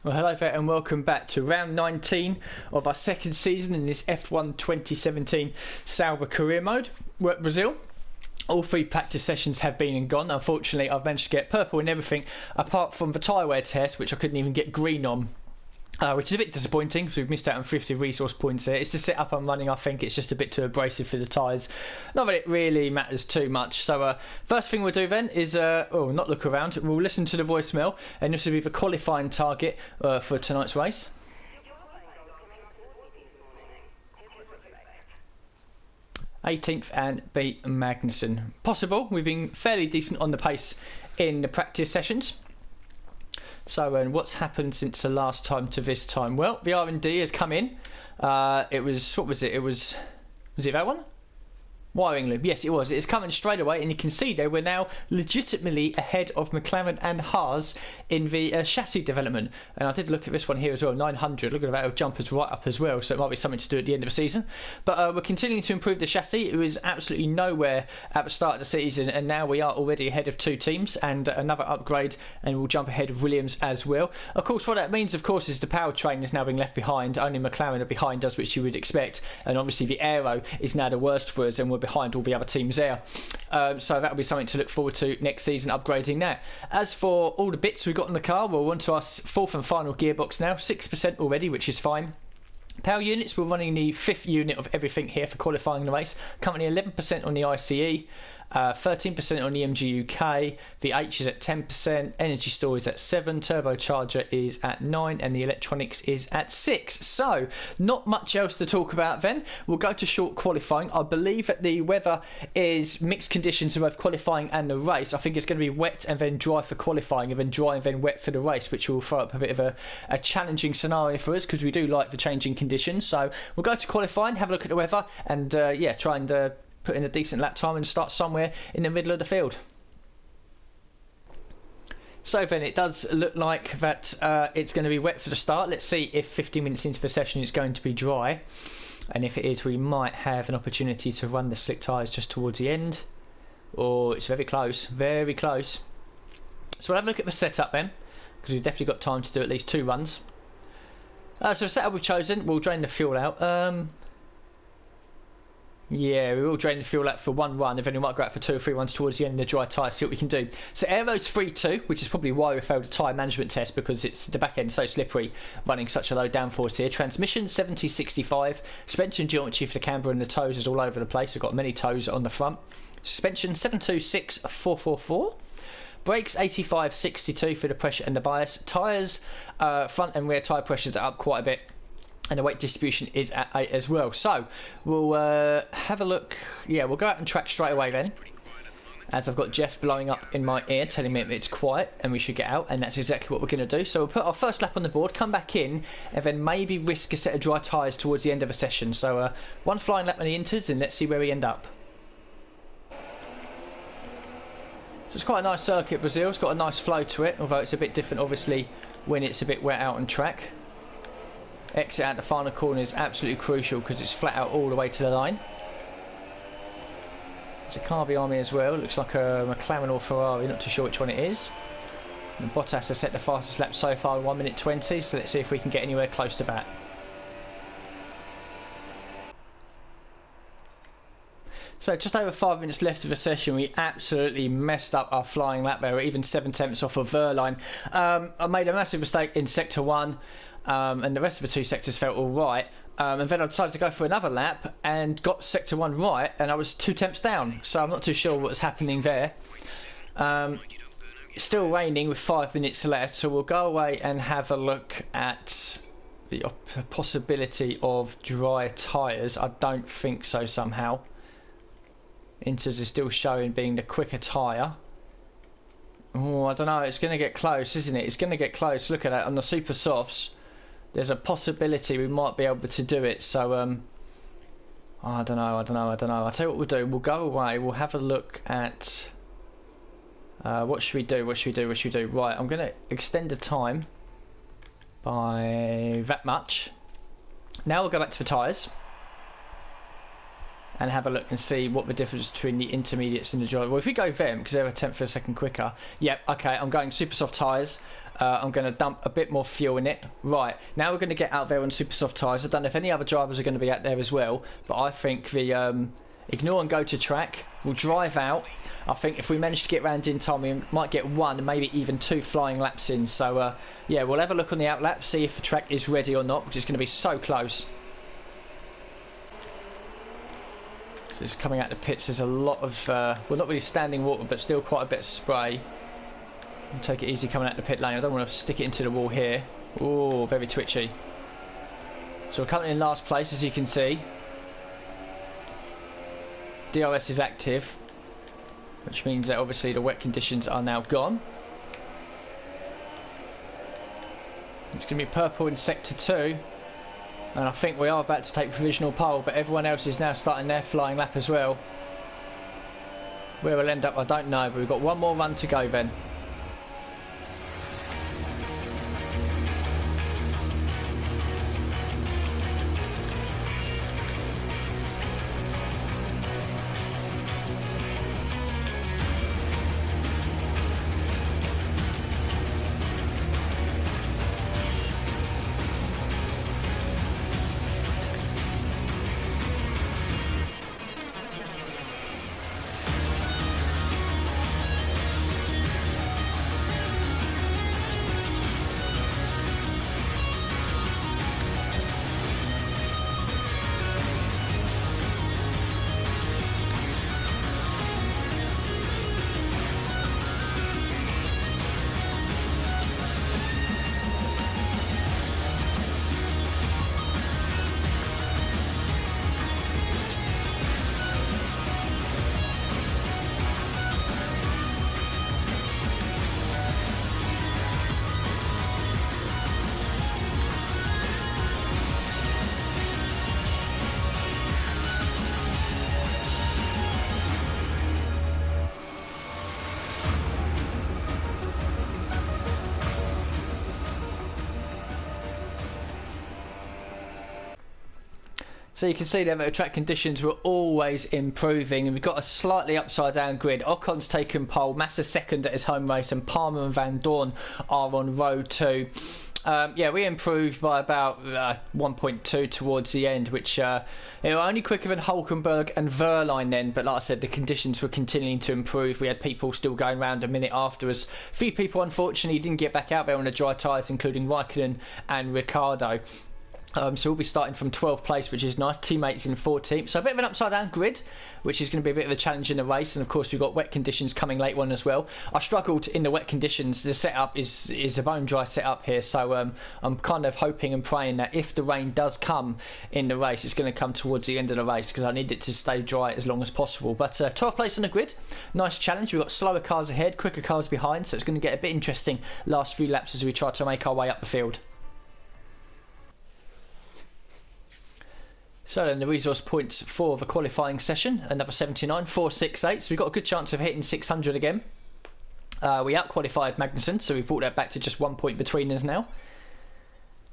Well, hello there and welcome back to round 19 of our second season in this F1 2017 Sauber career mode. We're at Brazil. All three practice sessions have been and gone. Unfortunately, I've managed to get purple in everything apart from the tyre wear test, which I couldn't even get green on. Which is a bit disappointing because we've missed out on 50 resource points here. It's the setup I'm running. I think it's just a bit too abrasive for the tyres. Not that it really matters too much. So first thing we'll do then is, not look around. We'll listen to the voicemail, and this will be the qualifying target for tonight's race. '18th and B. Magnussen. Possible. We've been fairly decent on the pace in the practice sessions. So what's happened since the last time to this time? Well, the R&D has come in. It was, what was it? Was it that one? Wiring loop. Yes, it was. It's coming straight away, and you can see there we're now legitimately ahead of McLaren and Haas in the chassis development. And I did look at this one here as well, 900. Look at that, it'll jump us right up as well, so it might be something to do at the end of the season. But we're continuing to improve the chassis. It was absolutely nowhere at the start of the season, and now we are already ahead of two teams and another upgrade, and we'll jump ahead of Williams as well. Of course, what that means, of course, is the powertrain is now being left behind. Only McLaren are behind us, which you would expect, and obviously the aero is now the worst for us, and we're behind all the other teams there. So that'll be something to look forward to next season, upgrading that. As for all the bits we've got in the car, we're on to our fourth and final gearbox now, 6% already, which is fine. Power units, we're running the fifth unit of everything here for qualifying the race. Currently 11% on the ICE, 13% on the MGUK, the H is at 10%, energy store is at 7, turbocharger is at 9, and the electronics is at 6. So, not much else to talk about then. We'll go to short qualifying. I believe that the weather is mixed conditions for both qualifying and the race. I think it's going to be wet and then dry for qualifying, and then dry and then wet for the race, which will throw up a bit of a challenging scenario for us because we do like the changing conditions. So, we'll go to qualifying, have a look at the weather, and try and put in a decent lap time and start somewhere in the middle of the field. So then it does look like that it's going to be wet for the start. Let's see if 50 minutes into the session it's going to be dry, and if it is, we might have an opportunity to run the slick tyres just towards the end. Oh, it's very close, very close. So we'll have a look at the setup then, because we've definitely got time to do at least 2 runs. So the setup we've chosen, we'll drain the fuel out. Yeah, we will drain the fuel out for 1 run, and then we might go out for 2 or 3 runs towards the end of the dry tyre, see what we can do. So aero's 3.2, which is probably why we failed the tyre management test, because it's the back end so slippery running such a low downforce here. Transmission 70-65, suspension geometry for the camber and the toes is all over the place. I've got many toes on the front. Suspension 726-444. Brakes 85-62 for the pressure and the bias. Tyres, front and rear tyre pressures are up quite a bit, and the weight distribution is at 8 as well. So we'll have a look. Yeah, we'll go out and track straight away then, as I've got Jeff blowing up in my ear telling me it's quiet and we should get out, and that's exactly what we're going to do. So we'll put our first lap on the board, come back in, and then maybe risk a set of dry tyres towards the end of a session. So 1 flying lap on the inters, and let's see where we end up. So it's quite a nice circuit, Brazil. It's got a nice flow to it, although it's a bit different obviously when it's a bit wet out on track. Exit out the final corner is absolutely crucial because it's flat out all the way to the line. There's a car behind me as well. It looks like a McLaren or Ferrari, not too sure which one it is. And Bottas has set the fastest lap so far, 1 minute 20, so let's see if we can get anywhere close to that. So just over 5 minutes left of the session, we absolutely messed up our flying lap there, even 7/10 off of Verline. I made a massive mistake in sector 1, and the rest of the 2 sectors felt all right. And then I decided to go for another lap and got sector 1 right, and I was 2 tenths down. So I'm not too sure what was happening there. It's still raining with 5 minutes left, so we'll go away and have a look at the possibility of dry tyres. I don't think so somehow. Inters is still showing being the quicker tyre. Oh, I don't know. It's going to get close, isn't it? It's going to get close. Look at that. On the super softs, there's a possibility we might be able to do it. So, I don't know. I'll tell you what we'll do. We'll go away. We'll have a look at... what should we do? Right, I'm going to extend the time by that much. Now we'll go back to the tyres and have a look and see what the difference between the intermediates and the dry. Well, if we go them, because they're a tenth of a second quicker. Yep, okay, I'm going super soft tyres. I'm going to dump a bit more fuel in it. Right, now we're going to get out there on super soft tyres. I don't know if any other drivers are going to be out there as well, but I think the ignore and go to track. We'll drive out. I think if we manage to get round in time, we might get 1 and maybe even 2 flying laps in. So yeah, we'll have a look on the out lap, see if the track is ready or not, which is going to be so close. So it's coming out the pits. There's a lot of well, not really standing water, but still quite a bit of spray. I'll take it easy coming out the pit lane. I don't want to stick it into the wall here. Oh, very twitchy. So we're currently in last place, as you can see. DRS is active, which means that obviously the wet conditions are now gone. It's going to be purple in sector 2, and I think we are about to take provisional pole, but everyone else is now starting their flying lap as well. Where we'll end up, I don't know, but we've got one more run to go then. So you can see there that the track conditions were always improving, and we've got a slightly upside down grid. Ocon's taken pole, Massa's second at his home race, and Palmer and Van Dorn are on row 2. Yeah, we improved by about 1.2 towards the end, which they were only quicker than Hulkenberg and Verline then, but like I said, the conditions were continuing to improve. We had people still going around a minute after us. A few people unfortunately didn't get back out there on the dry tyres, including Raikkonen and Ricciardo. So we'll be starting from 12th place, which is nice. Teammates in 14th. So a bit of an upside down grid, which is going to be a bit of a challenge in the race. And of course, we've got wet conditions coming later on as well. I struggled in the wet conditions. The setup is a bone dry setup here. So I'm kind of hoping and praying that if the rain does come in the race, it's going to come towards the end of the race, because I need it to stay dry as long as possible. But 12th place on the grid. Nice challenge. We've got slower cars ahead, quicker cars behind. So it's going to get a bit interesting last few laps as we try to make our way up the field. So then the resource points for the qualifying session, another 79, 468. So we've got a good chance of hitting 600 again. We out-qualified Magnussen, so we've brought that back to just 1 point between us now.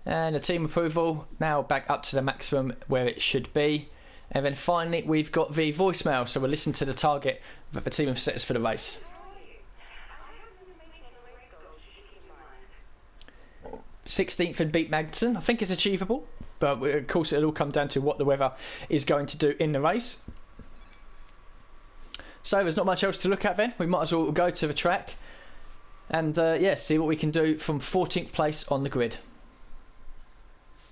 And the team approval, now back up to the maximum where it should be. And then finally, we've got the voicemail, so we'll listen to the target that the team have set us for the race. 16th and beat Magnussen. I think it's achievable, but of course it'll all come down to what the weather is going to do in the race. So there's not much else to look at then. We might as well go to the track and yeah, see what we can do from 14th place on the grid.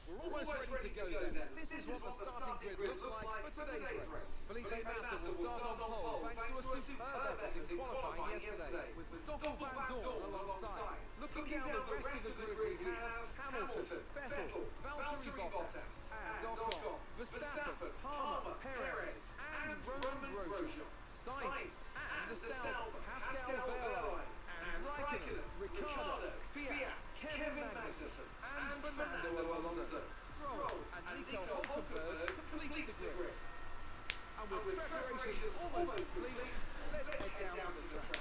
We're almost ready to go then. This is what the starting grid looks like for today's race. Felipe Massa will start on pole thanks to a superb effort in qualifying yesterday, with Stoffel Van Dorn alongside. Looking down the rest of the grid, we have Hamilton, Vettel, Valtteri Bottas and Ocon, Verstappen, Palmer, Perez and Roman Grosjean, Sainz and the Sauber, Pascal Wehrlein and Raikkonen, Ricciardo, Fiat, Kevin Magnussen and Fernando Alonso. Stroll and Nico Hulkenberg completes the grid. And with preparations almost complete, let's head down to the track.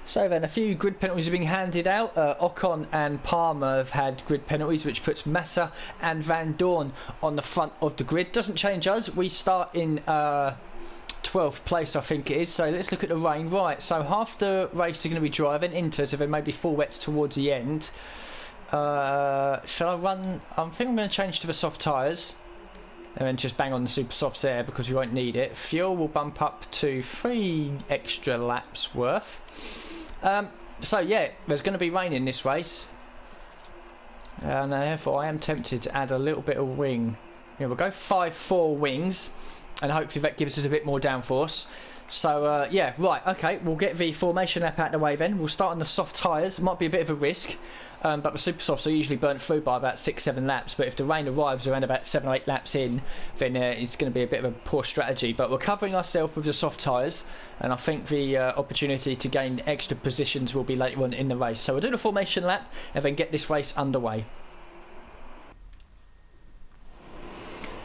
So then a few grid penalties are being handed out. Ocon and Palmer have had grid penalties, which puts Massa and Van Dorn on the front of the grid. Doesn't change us. We start in 12th place, I think it is. So let's look at the rain. Right, so half the race is going to be driving into, so there may be full wets towards the end. Shall I run? I think I'm going to change to the soft tyres and then just bang on the super softs there because we won't need it. Fuel will bump up to 3 extra laps worth. So yeah, there's going to be rain in this race, and therefore I am tempted to add a little bit of wing. Yeah, we'll go 5-4 wings, and hopefully that gives us a bit more downforce. So yeah, right, okay, we'll get the formation lap out of the way then. We'll start on the soft tyres. Might be a bit of a risk, but the super softs are usually burnt through by about 6-7 laps. But if the rain arrives around about 7 or 8 laps in, then it's going to be a bit of a poor strategy. But we're covering ourselves with the soft tyres, and I think the opportunity to gain extra positions will be later on in the race. So we'll do the formation lap and then get this race underway.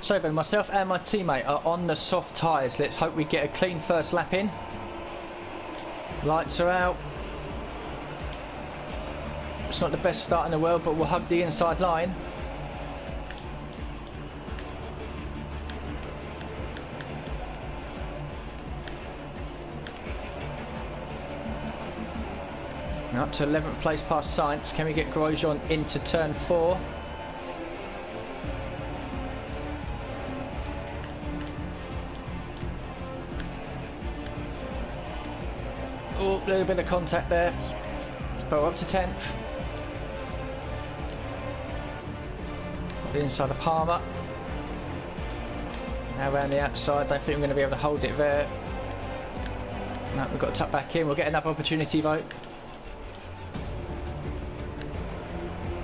So then, myself and my teammate are on the soft tyres. Let's hope we get a clean first lap in. Lights are out. It's not the best start in the world, but we'll hug the inside line. Now up to 11th place past Science. Can we get Grosjean into turn 4? Oh, a little bit of contact there, but we're up to 10th. The inside of Palmer. Now around the outside, don't think we're going to be able to hold it there. No, we've got to tuck back in. We'll get another opportunity though.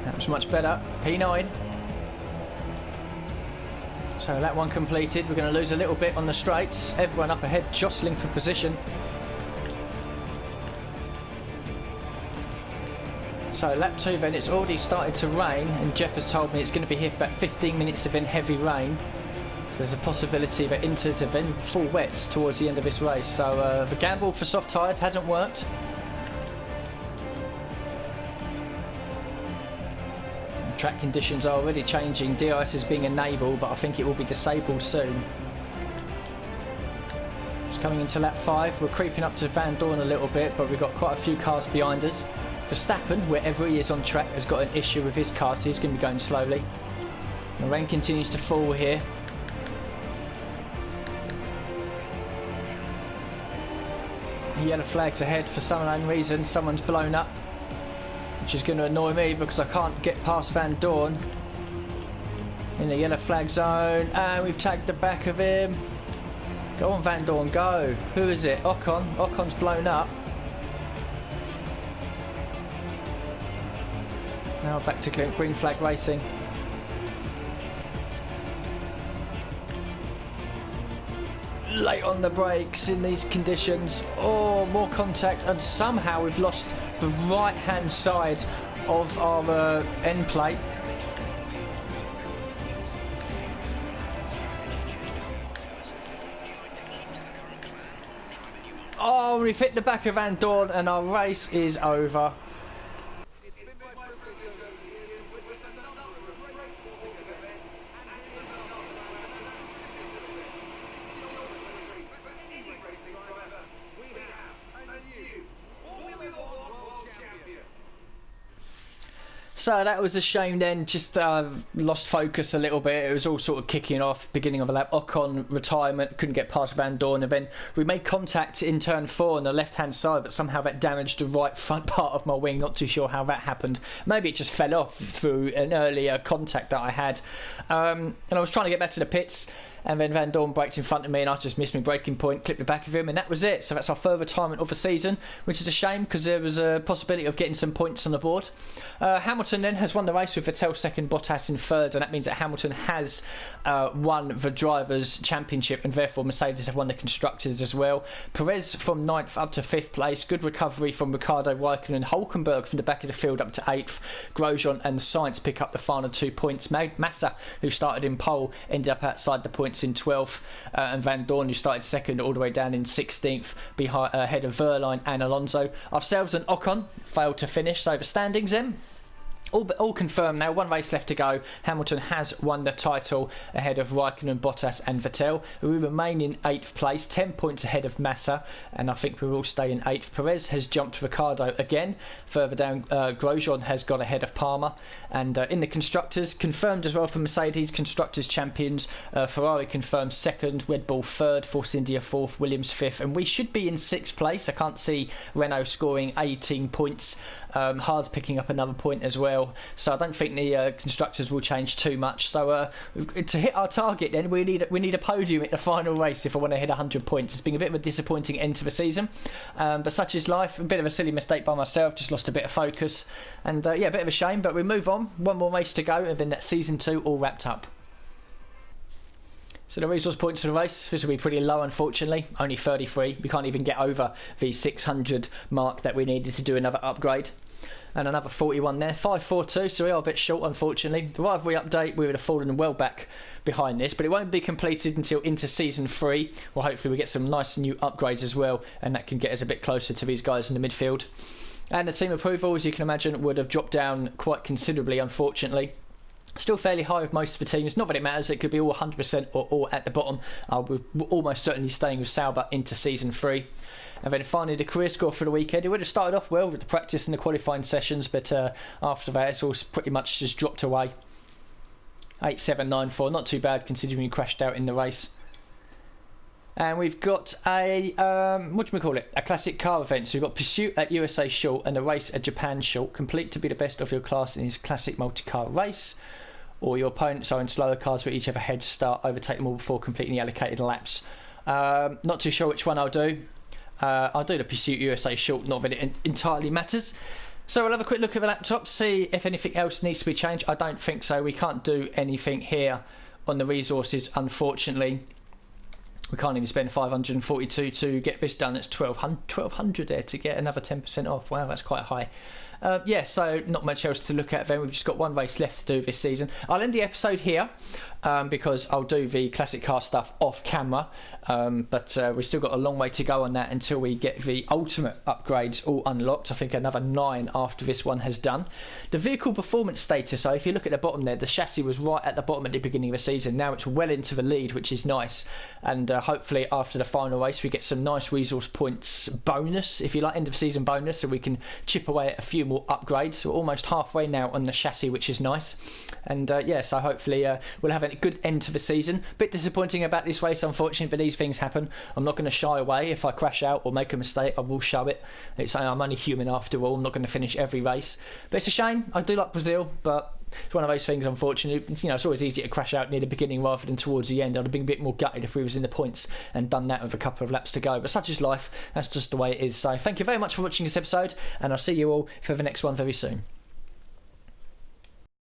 That was much better. P9. So that one completed. We're going to lose a little bit on the straights. Everyone up ahead jostling for position. So lap 2 then, it's already started to rain, and Jeff has told me it's going to be here for about 15 minutes of then heavy rain. So there's a possibility that into then full wets towards the end of this race. So the gamble for soft tyres hasn't worked. Track conditions are already changing. DRS is being enabled, but I think it will be disabled soon. It's coming into lap 5. We're creeping up to Van Dorn a little bit, but we've got quite a few cars behind us. Verstappen, wherever he is on track, has got an issue with his car, so he's going to be going slowly. The rain continues to fall here. Yellow flags ahead for some unknown reason. Someone's blown up, which is going to annoy me because I can't get past Van Dorn in the yellow flag zone. And we've tagged the back of him. Go on, Van Dorn, go. Who is it? Ocon. Ocon's blown up. Now back to green flag racing. Late on the brakes in these conditions. Oh, more contact, and somehow we've lost the right hand side of our end plate. Oh, we've hit the back of Van Dorn and our race is over. So that was a shame then, just lost focus a little bit. It was all sort of kicking off, beginning of a lap. Ocon retirement, couldn't get past Van Dorn, and then we made contact in turn 4 on the left hand side, but somehow that damaged the right front part of my wing. Not too sure how that happened. Maybe it just fell off through an earlier contact that I had. And I was trying to get back to the pits, and then Van Dorn braked in front of me and I just missed my braking point, clipped the back of him, and that was it. So that's our third retirement of the season, which is a shame because there was a possibility of getting some points on the board. Hamilton then has won the race with Vettel second, Bottas in third, and that means that Hamilton has won the Drivers' Championship, and therefore Mercedes have won the Constructors as well. Perez from 9th up to 5th place. Good recovery from Ricardo, Raikkonen and Hulkenberg from the back of the field up to 8th. Grosjean and Sainz pick up the final 2 points. Massa, who started in pole, ended up outside the points in 12th, and Van Dorn, who started second, all the way down in 16th, ahead of Verline and Alonso. Ourselves and Ocon failed to finish. So the standings then, all confirmed now. One race left to go. Hamilton has won the title ahead of Raikkonen, Bottas and Vettel. We remain in 8th place, 10 points ahead of Massa, and I think we will stay in 8th. Perez has jumped Ricciardo again. Further down, Grosjean has got ahead of Palmer. And in the Constructors, confirmed as well for Mercedes, Constructors champions. Ferrari confirmed 2nd, Red Bull 3rd, Force India 4th, Williams 5th, and we should be in 6th place. I can't see Renault scoring 18 points. Haas picking up another point as well, so I don't think the Constructors will change too much. So to hit our target, then we need a podium at the final race if I want to hit 100 points. It's been a bit of a disappointing end to the season, but such is life. A bit of a silly mistake by myself, just lost a bit of focus, and yeah, a bit of a shame. But we move on. One more race to go, and then that's season 2 all wrapped up. So the resource points for the race, this will be pretty low unfortunately, only 33. We can't even get over the 600 mark that we needed to do another upgrade. And another 41 there, 542, so we are a bit short unfortunately. The rivalry update, we would have fallen well back behind this, but it won't be completed until into season 3. Well, hopefully we get some nice new upgrades as well, and that can get us a bit closer to these guys in the midfield. And the team approval, as you can imagine, would have dropped down quite considerably unfortunately. Still fairly high with most of the teams. Not that it matters, it could be all 100% or all at the bottom. We're almost certainly staying with Sauber into season 3. And then finally the career score for the weekend. It would have started off well with the practice and the qualifying sessions, but after that it's all pretty much just dropped away. 8.794, not too bad considering we crashed out in the race. And we've got a a classic car event. So we've got Pursuit at USA Short and a race at Japan Short. Complete to be the best of your class in this classic multi-car race. Or your opponents are in slower cars but each have a head start, overtake them all before completing the allocated laps. Not too sure which one I'll do. I'll do the Pursuit USA Short, not that it entirely matters. So we'll have a quick look at the laptop, see if anything else needs to be changed. I don't think so. We can't do anything here on the resources, unfortunately. We can't even spend 542 to get this done. It's 1200 there to get another 10% off. Wow, that's quite high. Yeah, so not much else to look at then. We've just got one race left to do this season. I'll end the episode here because I'll do the classic car stuff off camera. But we've still got a long way to go on that until we get the ultimate upgrades all unlocked. I think another 9 after this one has done. The vehicle performance status, so if you look at the bottom there, the chassis was right at the bottom at the beginning of the season. Now it's well into the lead, which is nice. And hopefully after the final race we get some nice resource points bonus, if you like, end of season bonus, so we can chip away at a few more upgrades. So we're almost halfway now on the chassis, which is nice. And yeah, so hopefully we'll have a good end to the season. Bit disappointing about this race unfortunately, but these things happen. I'm not going to shy away. If I crash out or make a mistake, I will show it. I'm only human after all. I'm not going to finish every race, but it's a shame. I do like Brazil, but it's one of those things unfortunately. You know, it's always easy to crash out near the beginning rather than towards the end. I'd have been a bit more gutted if we was in the points and done that with a couple of laps to go, but such is life. That's just the way it is. So thank you very much for watching this episode, and I'll see you all for the next one very soon.